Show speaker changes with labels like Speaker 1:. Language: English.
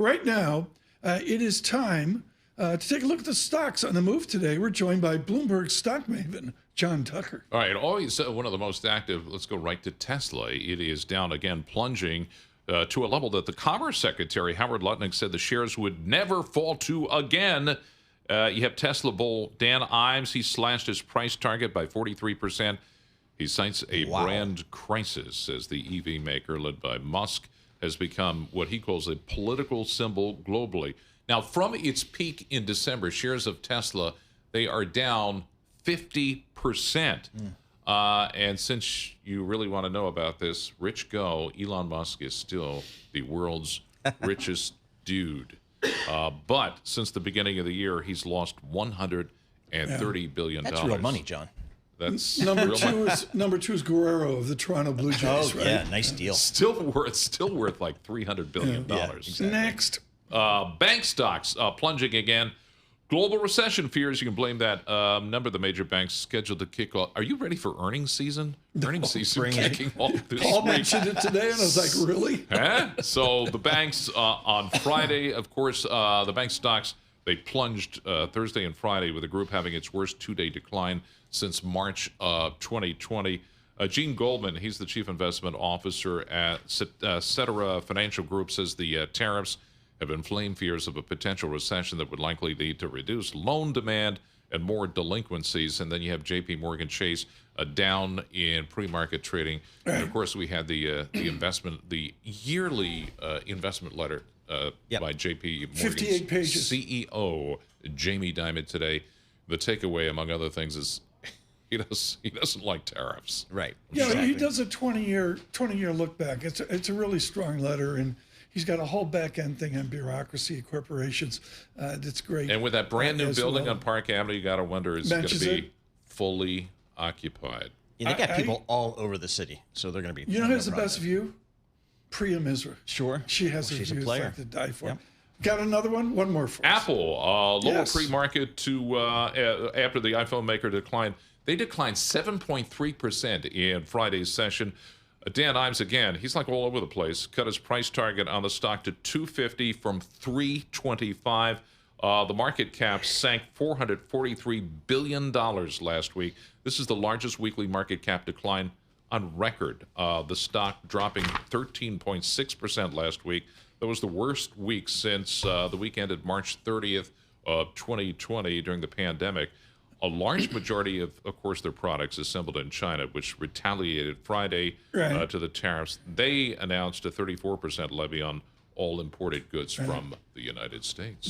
Speaker 1: right now, it is time to take a look at the stocks on the move today. We're joined by Bloomberg stock maven, John Tucker.
Speaker 2: All right, always one of the most active. Let's go right to Tesla. It is down again, plunging to a level that the Commerce Secretary, Howard Lutnick, said the shares would never fall to again. You have Tesla bull Dan Ives. He slashed his price target by 43%. He cites a brand crisis as the EV maker, led by Musk, has become what he calls a political symbol globally. Now, from its peak in December, shares of Tesla, they are down 50%. And since you really want to know about this, rich go, Elon Musk is still the world's richest dude. But since the beginning of the year, he's lost $130 billion.
Speaker 3: That's real money, John.
Speaker 2: That's
Speaker 1: Number
Speaker 2: real money.
Speaker 1: number two is Guerrero of the Toronto Blue Jays, right?
Speaker 3: Yeah, nice deal.
Speaker 2: Still worth like $300 billion.
Speaker 3: Yeah, exactly.
Speaker 1: Next.
Speaker 2: Bank stocks plunging again. Global recession fears, you can blame that. Number of the major banks scheduled to kick off. Are you ready for earnings season? Earnings season kicking off this
Speaker 1: Paul
Speaker 2: week.
Speaker 1: mentioned it today, and I was like, really?
Speaker 2: Huh? So the banks on Friday, of course, the bank stocks, they plunged Thursday and Friday, with the group having its worst two-day decline since March 2020. Gene Goldman, he's the chief investment officer at Cetera Financial Group, says the tariffs have inflamed fears of a potential recession that would likely lead to reduced loan demand and more delinquencies. And then you have J.P. Morgan Chase down in pre-market trading. And of course, we had the yearly investment letter by J.P. Morgan's
Speaker 1: 58 pages.
Speaker 2: CEO Jamie Dimon today. The takeaway, among other things, is he doesn't like tariffs.
Speaker 3: Right.
Speaker 1: Yeah,
Speaker 3: Exactly.
Speaker 1: he does a 20-year look back. It's a really strong letter, and he's got a whole back end thing on bureaucracy, corporations. That's great.
Speaker 2: And with that brand new building
Speaker 1: well.
Speaker 2: on Park Avenue, you got to wonder, is it going to
Speaker 1: Mentions
Speaker 2: be fully occupied?
Speaker 3: Yeah, they got people all over the city, so they're going to be.
Speaker 1: You know who has the best view? Priya Misra.
Speaker 3: Sure.
Speaker 1: She has
Speaker 3: She's a
Speaker 1: views
Speaker 3: player.
Speaker 1: like to die for.
Speaker 3: Yep.
Speaker 1: Got another one? One more for us.
Speaker 2: Apple, lower
Speaker 1: Yes.
Speaker 2: pre-market to after the iPhone maker declined. They declined 7.3% in Friday's session. Dan Ives, again, he's like all over the place. Cut his price target on the stock to $250 from $325. The market cap sank $443 billion last week. This is the largest weekly market cap decline on record. The stock dropping 13.6% last week. That was the worst week since the week ended March 30th of 2020 during the pandemic. A large majority of course, their products assembled in China, which retaliated Friday to the tariffs. They announced a 34% levy on all imported goods from the United States.